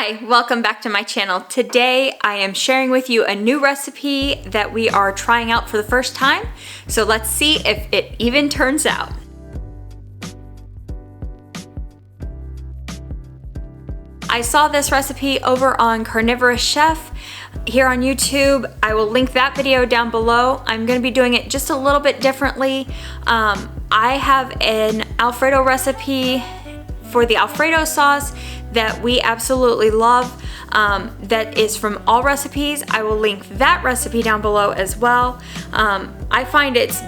Hi, welcome back to my channel. Today I am sharing with you a new recipe that we are trying out for the first time. So let's see if it even turns out. I saw this recipe over on Carnivore Chef here on YouTube. I will link that video down below. I'm going to be doing it just a little bit differently. I have an Alfredo recipe for the Alfredo sauce that we absolutely love, that is from All Recipes. I will link that recipe down below as well. I find it's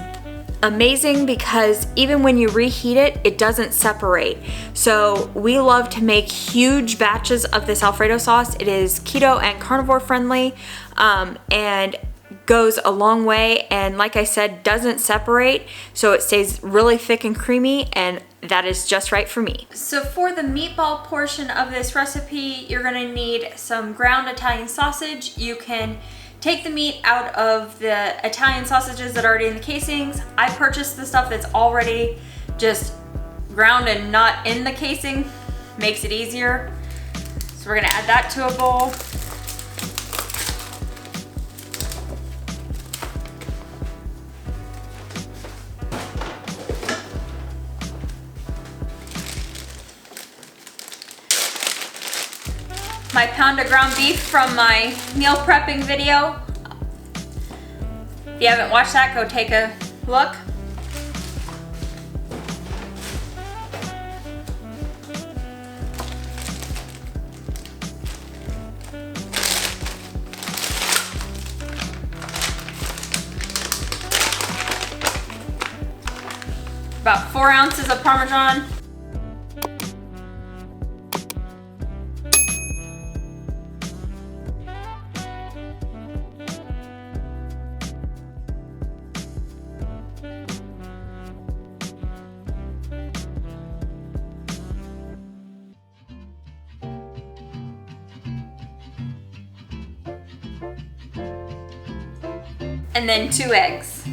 amazing because even when you reheat it, it doesn't separate. So we love to make huge batches of this Alfredo sauce. It is keto and carnivore friendly, and goes a long way, and like I said, doesn't separate, so it stays really thick and creamy, and that is just right for me. So for the meatball portion of this recipe, you're gonna need some ground Italian sausage. You can take the meat out of the Italian sausages that are already in the casings. I purchased the stuff that's already just ground and not in the casing. Makes it easier. So we're gonna add that to a bowl. My pound of ground beef from my meal prepping video. If you haven't watched that, go take a look. About 4 ounces of Parmesan. And then 2 eggs.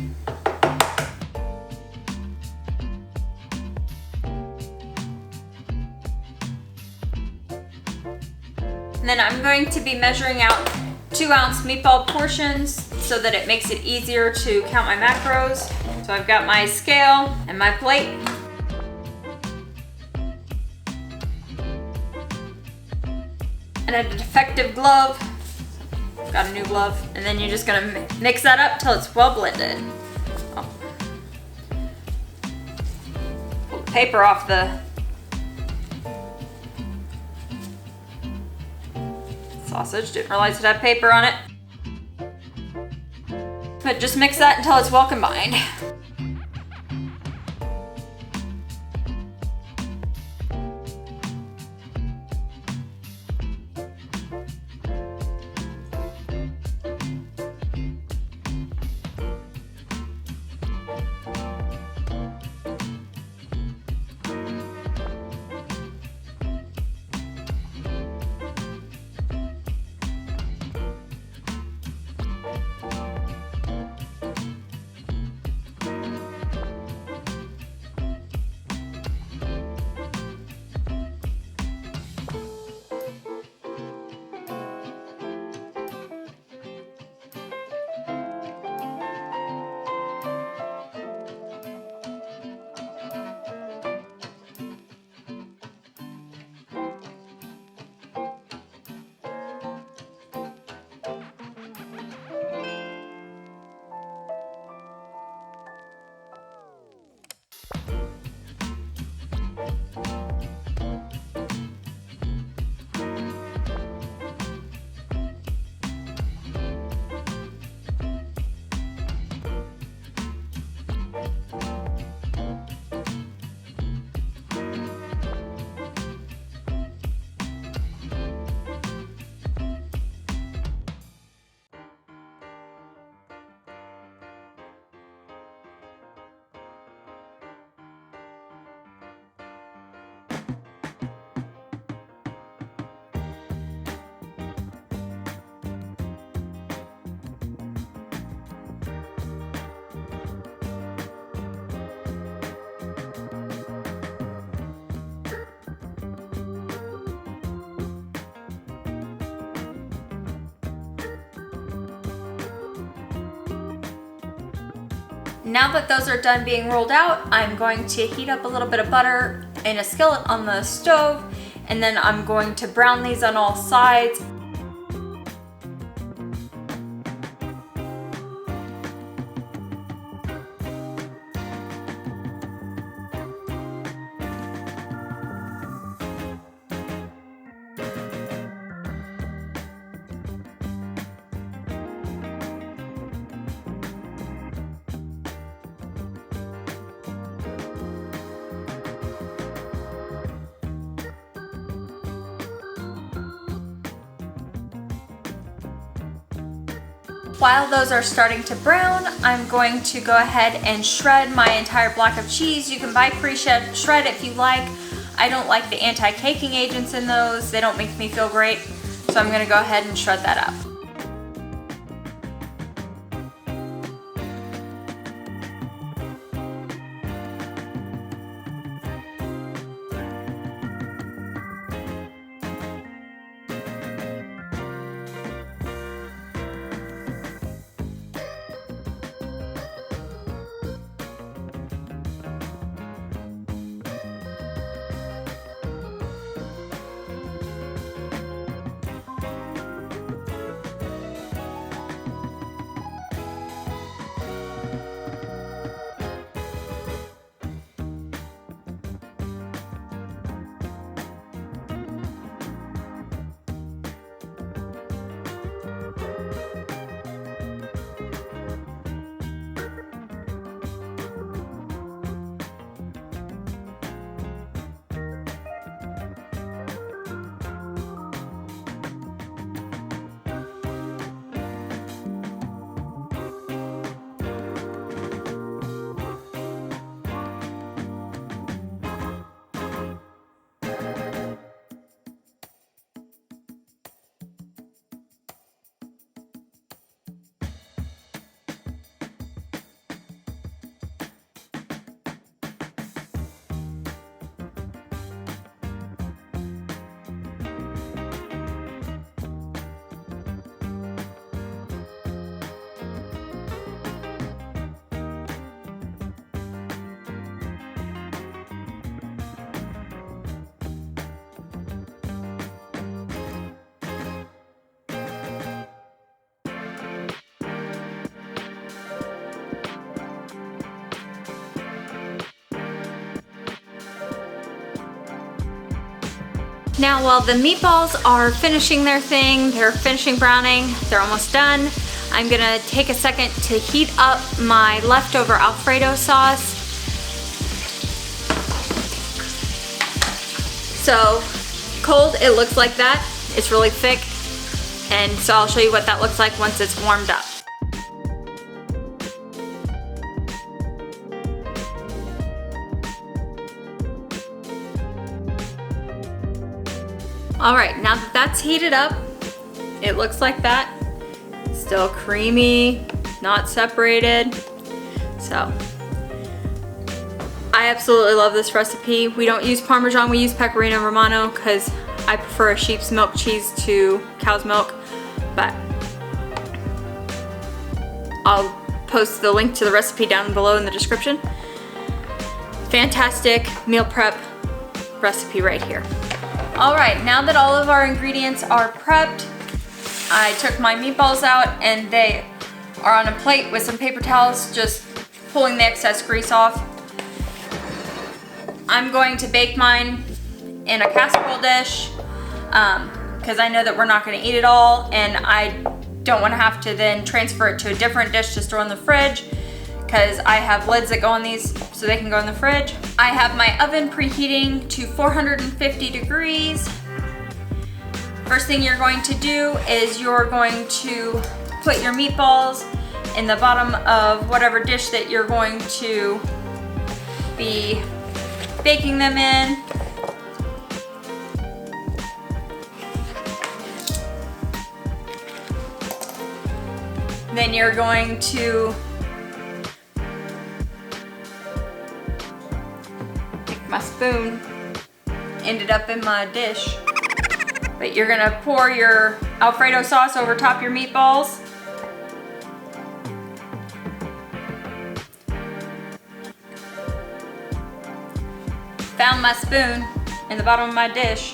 And then I'm going to be measuring out 2-ounce meatball portions so that it makes it easier to count my macros. So I've got my scale and my plate. And a defective glove. Got a new glove. And then you're just gonna mix that up till it's well blended. Oh. Pull the paper off the sausage. Didn't realize it had paper on it. But just mix that until it's well combined. Now that those are done being rolled out, I'm going to heat up a little bit of butter in a skillet on the stove, and then I'm going to brown these on all sides. While those are starting to brown, I'm going to go ahead and shred my entire block of cheese. You can buy pre-shred if you like. I don't like the anti-caking agents in those. They don't make me feel great. So I'm gonna go ahead and shred that up. Now while the meatballs are finishing their thing, they're finishing browning, they're almost done, I'm gonna take a second to heat up my leftover Alfredo sauce. So cold, it looks like that. It's really thick. And so I'll show you what that looks like once it's warmed up. All right, now that that's heated up, it looks like that. Still creamy, not separated. So, I absolutely love this recipe. We don't use Parmesan, we use Pecorino Romano because I prefer a sheep's milk cheese to cow's milk, but I'll post the link to the recipe down below in the description. Fantastic meal prep recipe right here. All right, now that all of our ingredients are prepped, I took my meatballs out and they are on a plate with some paper towels, just pulling the excess grease off. I'm going to bake mine in a casserole dish because I know that we're not going to eat it all, and I don't want to have to then transfer it to a different dish to store in the fridge because I have lids that go on these so they can go in the fridge. I have my oven preheating to 450 degrees. First thing you're going to do is you're going to put your meatballs in the bottom of whatever dish that you're going to be baking them in. Then you're going to take my spoon, ended up in my dish. But you're gonna pour your Alfredo sauce over top your meatballs. found my spoon in the bottom of my dish.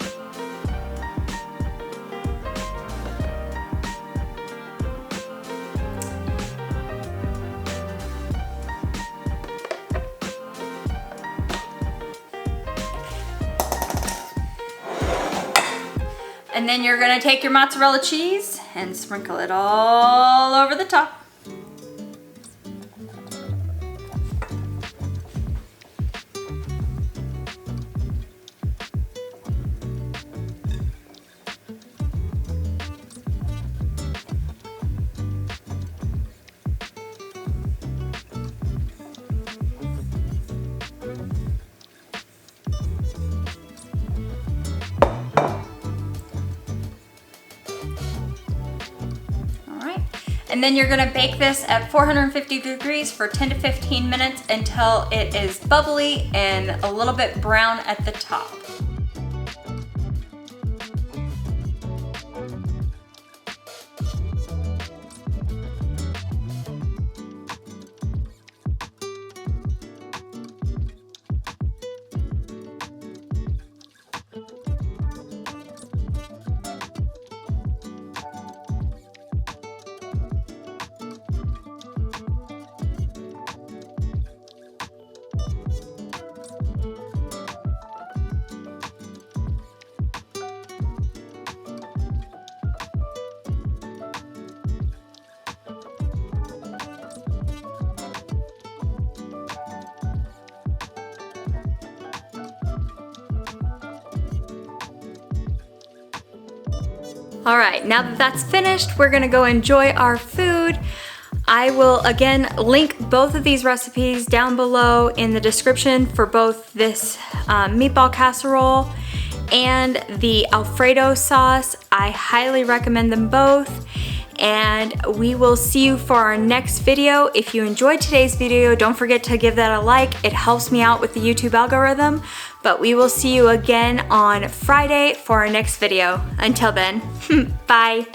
And then you're gonna take your mozzarella cheese and sprinkle it all over the top. And then you're gonna bake this at 450 degrees for 10 to 15 minutes until it is bubbly and a little bit brown at the top. All right, now that that's finished, we're gonna go enjoy our food. I will again link both of these recipes down below in the description for both this meatball casserole and the Alfredo sauce. I highly recommend them both. And we will see you for our next video. If you enjoyed today's video, don't forget to give that a like. It helps me out with the YouTube algorithm. But we will see you again on Friday for our next video. Until then, bye.